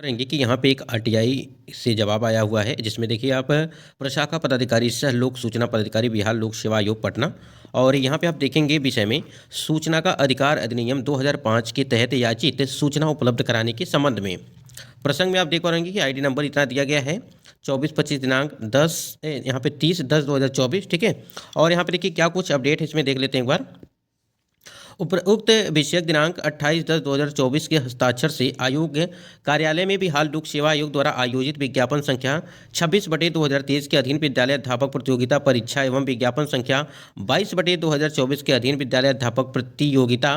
करेंगे कि यहाँ पे एक आरटीआई से जवाब आया हुआ है, जिसमें देखिए आप प्रशाखा पदाधिकारी सह लोक सूचना पदाधिकारी बिहार लोक सेवा आयोग पटना। और यहाँ पे आप देखेंगे विषय में सूचना का अधिकार अधिनियम 2005 के तहत याचित सूचना उपलब्ध कराने के संबंध में। प्रसंग में आप देख पाएंगे कि आईडी नंबर इतना दिया गया है 24-25 दिनांक 10 यहाँ पे 30-10-2024, ठीक है। और यहाँ पे देखिए क्या कुछ अपडेट है, इसमें देख लेते हैं एक बार। उक्त विषयक दिनांक 28-10-2024 के हस्ताक्षर से आयोग कार्यालय में बिहार लोक सेवा आयोग द्वारा आयोजित विज्ञापन संख्या 26/2023 के अधीन विद्यालय अध्यापक प्रतियोगिता परीक्षा एवं विज्ञापन संख्या 22/2024 के अधीन विद्यालय अध्यापक प्रतियोगिता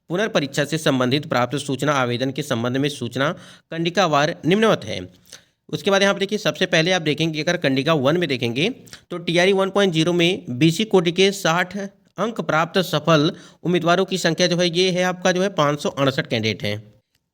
पुनर्परीक्षा से संबंधित प्राप्त सूचना आवेदन के संबंध में सूचना कंडिकावार निम्नवत है। उसके बाद यहाँ पर देखिए सबसे पहले आप देखेंगे अगर कंडिका 1 में देखेंगे तो टीआरई 1.0 में बीसी कोटि के 60 अंक प्राप्त सफल उम्मीदवारों की संख्या जो है ये है आपका जो है 568 कैंडिडेट हैं।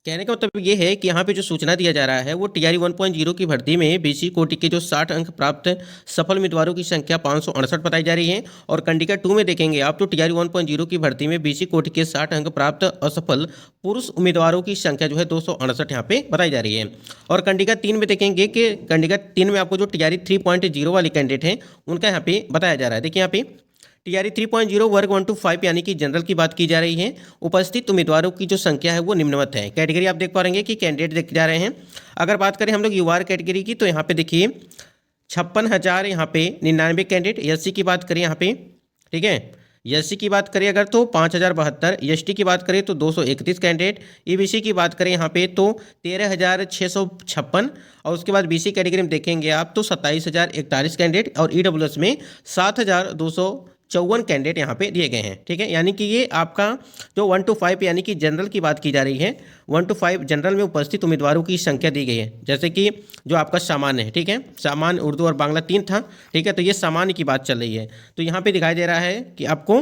कहने का मतलब ये है कि यहाँ पे जो सूचना दिया जा रहा है वो टीआरई 1.0 की भर्ती में बीसी कोटि के जो 60 अंक प्राप्त सफल उम्मीदवारों की संख्या 568 बताई जा रही है। और कंडिका 2 में देखेंगे आप तो टीआरई 1.0 की भर्ती में बीसी कोटि के 60 अंक प्राप्त असफल पुरुष उम्मीदवारों की संख्या जो है 268 यहाँ पे बताई जा रही है। और कंडिका 3 में देखेंगे कि कंडिका 3 में आपको जो टीआरई 3.0 वाले कैंडिडेट हैं उनका यहाँ पे बताया जा रहा है। देखिए यहाँ पे टीआरई 3.0 वर्ग 1 to 5 यानी कि जनरल की बात की जा रही है। उपस्थित उम्मीदवारों की जो संख्या है वो निम्नवत है। कैटेगरी आप देख पा रहे हैं कि कैंडिडेट देखे जा रहे हैं। अगर बात करें हम लोग यूआर कैटेगरी की तो यहाँ पे देखिए 56,000 यहाँ पे 99 कैंडिडेट। एससी की बात करें यहाँ पे, ठीक है, एससी की बात करें अगर तो 5,072। एसटी की बात करें तो 231 कैंडिडेट। ईबीसी की बात करें यहाँ पे तो 13,656। और उसके बाद बीसी कैटेगरी में देखेंगे आप तो 27,041 कैंडिडेट। और ईडब्ल्यूएस में 7,254 कैंडिडेट यहाँ पे दिए गए हैं, ठीक है। यानी कि ये आपका जो 1 to 5 यानी कि जनरल की बात की जा रही है, 1 to 5 जनरल में उपस्थित उम्मीदवारों की संख्या दी गई है। जैसे कि जो आपका सामान्य है, ठीक है, सामान्य उर्दू और बांग्ला 3 था, ठीक है, तो ये सामान्य की बात चल रही है। तो यहाँ पे दिखाई दे रहा है कि आपको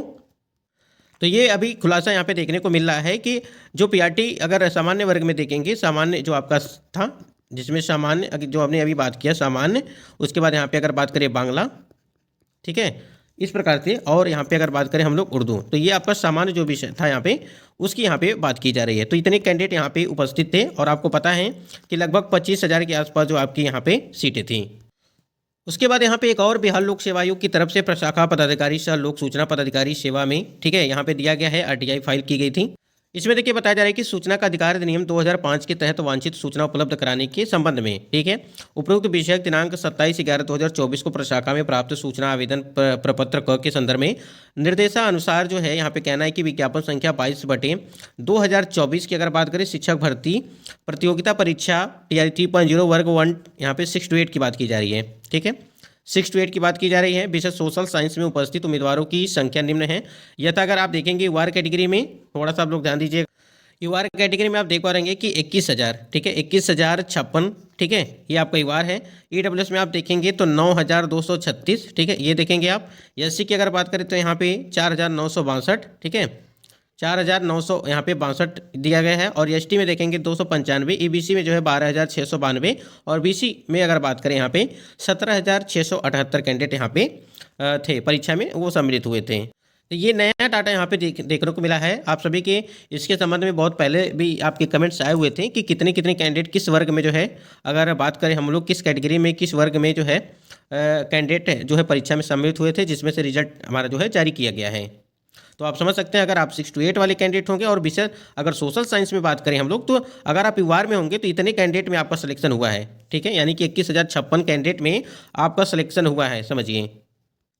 तो ये अभी खुलासा यहाँ पे देखने को मिल रहा है कि जो पीआरटी अगर सामान्य वर्ग में देखेंगे, सामान्य जो आपका था जिसमें सामान्य जो हमने अभी बात किया सामान्य, उसके बाद यहाँ पे अगर बात करें बांग्ला, ठीक है, इस प्रकार से। और यहाँ पे अगर बात करें हम लोग उर्दू, तो ये आपका सामान्य जो विषय था यहाँ पे उसकी यहाँ पे बात की जा रही है। तो इतने कैंडिडेट यहाँ पे उपस्थित थे और आपको पता है कि लगभग 25,000 के आसपास जो आपकी यहाँ पे सीटें थी। उसके बाद यहाँ पे एक और बिहार लोक सेवा आयोग की तरफ से प्रशाखा पदाधिकारी सह लोक सूचना पदाधिकारी सेवा में, ठीक है, यहाँ पे दिया गया है आरटीआई फाइल की गई थी। इसमें देखिए बताया जा रहा है कि सूचना का अधिकार अधिनियम 2005 के तहत वांछित सूचना उपलब्ध कराने के संबंध में, ठीक है, उपरोक्त विषयक दिनांक 27/11/2024 को प्रशाखा में प्राप्त सूचना आवेदन प्रपत्र क के संदर्भ में निर्देशानुसार जो है यहाँ पे कहना है कि विज्ञापन संख्या 22/2024 की अगर बात करें शिक्षक भर्ती प्रतियोगिता परीक्षा टीआरई 3.0 वर्ग 1 यहाँ पे 6 to 8 की बात की जा रही है, ठीक है, 6 to 8 की बात की जा रही है। विशेष सोशल साइंस में उपस्थित उम्मीदवारों की संख्या निम्न है। यथा अगर आप देखेंगे यूआर कैटेगरी में, थोड़ा सा आप लोग ध्यान दीजिए, यूआर कैटेगरी में आप देख पा रहेंगे कि 21,000, ठीक है, 21,056, ठीक है, ये आपका यूआर है। ईडब्ल्यूएस में आप देखेंगे तो 9,236, ठीक है, ये देखेंगे आप। एससी की अगर बात करें तो यहाँ पे 4,962, ठीक है, 4,900 यहाँ पे 62 दिया गया है। और एसटी में देखेंगे 295, ईबीसी में जो है 12,692। और बीसी में अगर बात करें यहाँ पे 17,678 कैंडिडेट यहाँ पे थे, परीक्षा में वो सम्मिलित हुए थे। तो ये नया डाटा यहाँ पे देखने को मिला है आप सभी के। इसके संबंध में बहुत पहले भी आपके कमेंट्स आए हुए थे कि कितने कितने कैंडिडेट किस वर्ग में जो है, अगर बात करें हम लोग किस कैटेगरी में किस वर्ग में जो है कैंडिडेट जो है परीक्षा में सम्मिलित हुए थे, जिसमें से रिजल्ट हमारा जो है जारी किया गया है। तो आप समझ सकते हैं अगर आप 6 to 8 वाले कैंडिडेट होंगे और विषय अगर सोशल साइंस में बात करें हम लोग, तो अगर आप यूआर में होंगे तो इतने कैंडिडेट में आपका सिलेक्शन हुआ है, ठीक है, यानी कि 21,056 कैंडिडेट में आपका सिलेक्शन हुआ है, समझिए।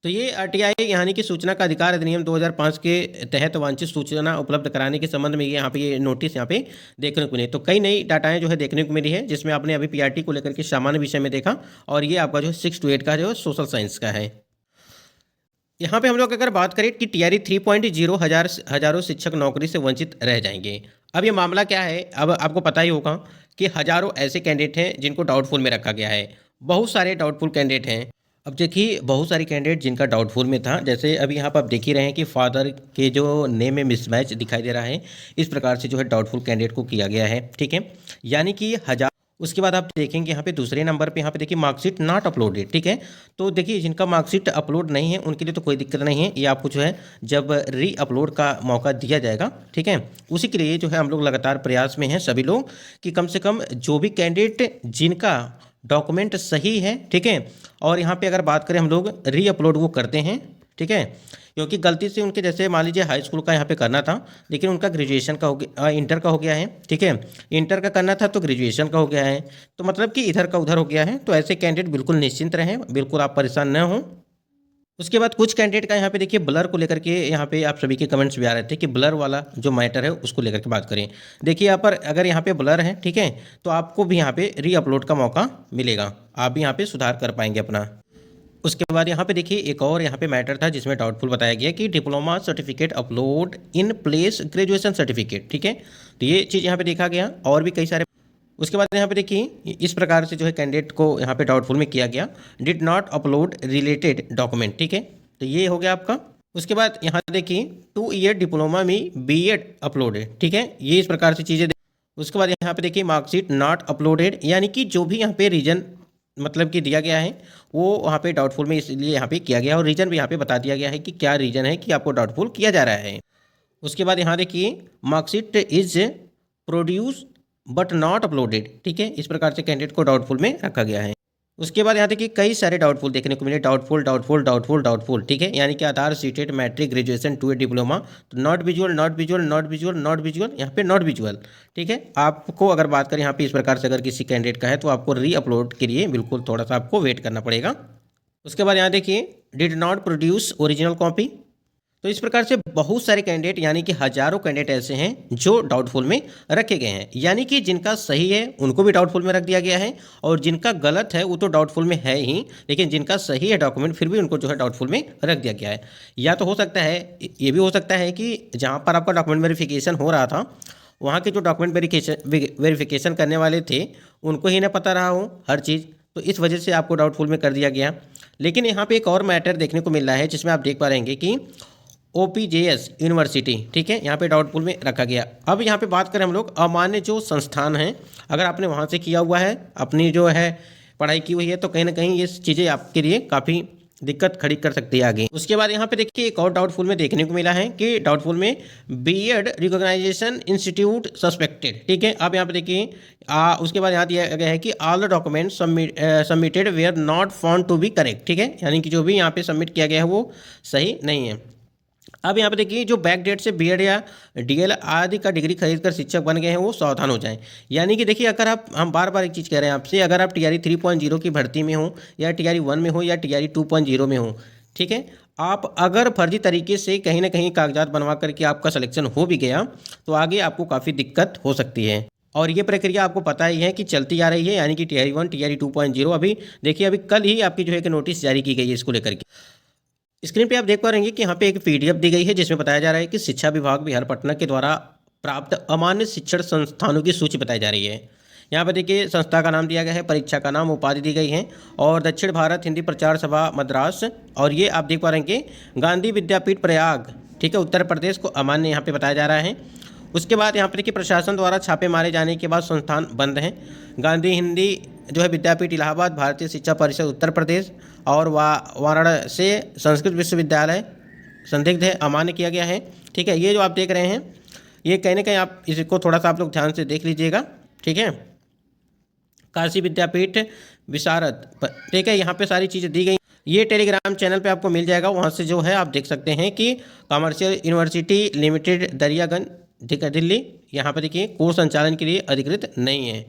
तो ये आरटीआई यानी कि सूचना का अधिकार अधिनियम 2005 के तहत वांछित सूचना उपलब्ध कराने के संबंध में यहाँ पे ये नोटिस यहाँ पे देखने को मिले। तो कई नई डाटाएं जो है देखने को मिली है, जिसमें आपने अभी पीआरटी को लेकर के सामान्य विषय में देखा, और ये आपका जो 6 to 8 का जो है सोशल साइंस का है। यहाँ पे हम लोग अगर बात करें कि टीआरई 3.0 हजारों शिक्षक नौकरी से वंचित रह जाएंगे। अब ये मामला क्या है, अब आपको पता ही होगा कि हजारों ऐसे कैंडिडेट हैं जिनको डाउटफुल में रखा गया है। बहुत सारे डाउटफुल कैंडिडेट हैं। अब देखिए बहुत सारे कैंडिडेट जिनका डाउटफुल में था, जैसे अभी यहाँ पर आप देख ही रहे हैं कि फादर के जो नेम में मिसमैच दिखाई दे रहा है, इस प्रकार से जो है डाउटफुल कैंडिडेट को किया गया है, ठीक है। यानी कि उसके बाद आप देखेंगे यहाँ पे दूसरे नंबर पे यहाँ पे देखिए मार्कशीट नॉट अपलोडेड, ठीक है। तो देखिए जिनका मार्कशीट अपलोड नहीं है उनके लिए तो कोई दिक्कत नहीं है, ये आपको जो है जब री अपलोड का मौका दिया जाएगा, ठीक है, उसी के लिए जो है हम लोग लगातार प्रयास में हैं सभी लोग कि कम से कम जो भी कैंडिडेट जिनका डॉक्यूमेंट सही है, ठीक है, और यहाँ पे अगर बात करें हम लोग री अपलोड वो करते हैं, ठीक है, क्योंकि गलती से उनके जैसे मान लीजिए हाई स्कूल का यहाँ पे करना था लेकिन उनका ग्रेजुएशन का हो गया, इंटर का हो गया है, ठीक है, इंटर का करना था तो ग्रेजुएशन का हो गया है, तो मतलब कि इधर का उधर हो गया है। तो ऐसे कैंडिडेट बिल्कुल निश्चिंत रहें, बिल्कुल आप परेशान न हों। उसके बाद कुछ कैंडिडेट का यहाँ पे देखिए ब्लर को लेकर के यहाँ पे आप सभी के कमेंट्स भी आ रहे थे कि ब्लर वाला जो मैटर है उसको लेकर के बात करें। देखिए यहाँ पर अगर यहाँ पे ब्लर है, ठीक है, तो आपको भी यहाँ पे री अपलोड का मौका मिलेगा, आप भी यहाँ पे सुधार कर पाएंगे अपना। उसके बाद यहाँ पे देखिए एक और यहाँ पे मैटर था जिसमें डाउटफुल बताया गया कि diploma certificate upload in place graduation certificate, ठीक है, तो ये चीज़ यहाँ पे देखा गया और भी कई सारे। उसके बाद यहाँ पे देखिए इस प्रकार से जो है कैंडिडेट को यहाँ पे डाउटफुल में किया गया, did not upload related document, ठीक है, तो ये हो गया आपका। उसके बाद यहाँ देखिए 2 ईयर डिप्लोमा में बीएड अपलोडेड, ठीक है, ये इस प्रकार से चीज़ें। उसके बाद यहाँ पे देखिए मार्कशीट नॉट अपलोडेड, यानी कि जो भी यहाँ पे रीजन मतलब कि दिया गया है वो वहाँ पे डाउटफुल में इसलिए यहाँ पे किया गया और रीजन भी यहाँ पे बता दिया गया है कि क्या रीजन है कि आपको डाउटफुल किया जा रहा है। उसके बाद यहाँ देखिए marksheet is produce but not uploaded, ठीक है, इस प्रकार से कैंडिडेट को डाउटफुल में रखा गया है। उसके बाद यहाँ देखिए कई सारे डाउटफुल देखने को मिले, डाउटफुल डाउटफुल डाउटफुल डाउटफुल, ठीक है, यानी कि आधार सीटेड मैट्रिक ग्रेजुएशन 2 डिप्लोमा, तो not visual not visual not visual not visual, यहाँ पे नॉट विजुअल, ठीक है। आपको अगर बात करें यहाँ पे इस प्रकार से अगर किसी कैंडिडेट का है तो आपको री अपलोड के लिए बिल्कुल थोड़ा सा आपको वेट करना पड़ेगा। उसके बाद यहाँ देखिए did not produce original copy, तो इस प्रकार से बहुत सारे कैंडिडेट यानी कि हजारों कैंडिडेट ऐसे हैं जो डाउटफुल में रखे गए हैं, यानी कि जिनका सही है उनको भी डाउटफुल में रख दिया गया है और जिनका गलत है वो तो डाउटफुल में है ही, लेकिन जिनका सही है डॉक्यूमेंट फिर भी उनको जो है डाउटफुल में रख दिया गया है। या तो हो सकता है, ये भी हो सकता है कि जहाँ पर आपका डॉक्यूमेंट वेरिफिकेशन हो रहा था वहाँ के जो डॉक्यूमेंट वेरिफिकेशन करने वाले थे उनको ही ना पता रहा हो हर चीज़, तो इस वजह से आपको डाउटफुल में कर दिया गया। लेकिन यहाँ पे एक और मैटर देखने को मिल रहा है जिसमें आप देख पा रहेंगे कि OPJS यूनिवर्सिटी, ठीक है, यहाँ पे डाउटफुल में रखा गया। अब यहाँ पे बात करें हम लोग अमान्य जो संस्थान हैं, अगर आपने वहाँ से किया हुआ है अपनी जो है पढ़ाई की हुई है तो कहीं ना कहीं ये चीज़ें आपके लिए काफ़ी दिक्कत खड़ी कर सकती है आगे। उसके बाद यहाँ पे देखिए एक और डाउटफुल में देखने को मिला है कि डाउटफुल में बीएड रिकॉग्नाइजेशन इंस्टीट्यूट सस्पेक्टेड, ठीक है। अब यहाँ पे देखिए उसके बाद यहाँ दिया गया है कि all the document submitted were not found to be correct, ठीक है, यानी कि जो भी यहाँ पे सबमिट किया गया है वो सही नहीं है। अब यहाँ पे देखिए जो बैक डेट से बीएड या डीएल आदि का डिग्री खरीद कर शिक्षक बन गए हैं वो सावधान हो जाएं। यानी कि देखिए अगर आप, हम बार बार एक चीज़ कह रहे हैं आपसे, अगर आप TRE 3.0 की भर्ती में हो या TRE 1 में हो या TRE 2.0 में हो, ठीक है, आप अगर फर्जी तरीके से कहीं ना कहीं कागजात बनवा करके आपका सिलेक्शन हो भी गया तो आगे आपको काफ़ी दिक्कत हो सकती है। और ये प्रक्रिया आपको पता ही है कि चलती आ रही है, यानी कि TRE 1 TRE 2.0 अभी देखिए अभी कल ही आपकी जो है कि नोटिस जारी की गई है इसको लेकर के। स्क्रीन पे आप देख पा रहे हैं कि यहाँ पे एक PDF दी गई है जिसमें बताया जा रहा है कि शिक्षा विभाग बिहार पटना के द्वारा प्राप्त अमान्य शिक्षण संस्थानों की सूची बताई जा रही है। यहाँ पर देखिए संस्था का नाम दिया गया है, परीक्षा का नाम, उपाधि दी गई है और दक्षिण भारत हिंदी प्रचार सभा मद्रास, और ये आप देख पा रहे हैं कि गांधी विद्यापीठ प्रयाग, ठीक है, उत्तर प्रदेश को अमान्य यहाँ पे बताया जा रहा है। उसके बाद यहाँ पर देखिए प्रशासन द्वारा छापे मारे जाने के बाद संस्थान बंद हैं। गांधी हिंदी जो है विद्यापीठ इलाहाबाद, भारतीय शिक्षा परिषद उत्तर प्रदेश और वाराणसी से संस्कृत विश्वविद्यालय संदिग्ध है, अमान्य किया गया है, ठीक है। ये जो आप देख रहे हैं ये कहीं ना कहीं आप इसको थोड़ा सा आप लोग ध्यान से देख लीजिएगा, ठीक है। काशी विद्यापीठ विशारद, ठीक है, यहाँ पे सारी चीज़ें दी गई। ये टेलीग्राम चैनल पे आपको मिल जाएगा, वहाँ से जो है आप देख सकते हैं कि कमर्शियल यूनिवर्सिटी लिमिटेड दरियागंज, ठीक है, दिल्ली, यहाँ पर देखिए कोर्स संचालन के लिए अधिकृत नहीं है।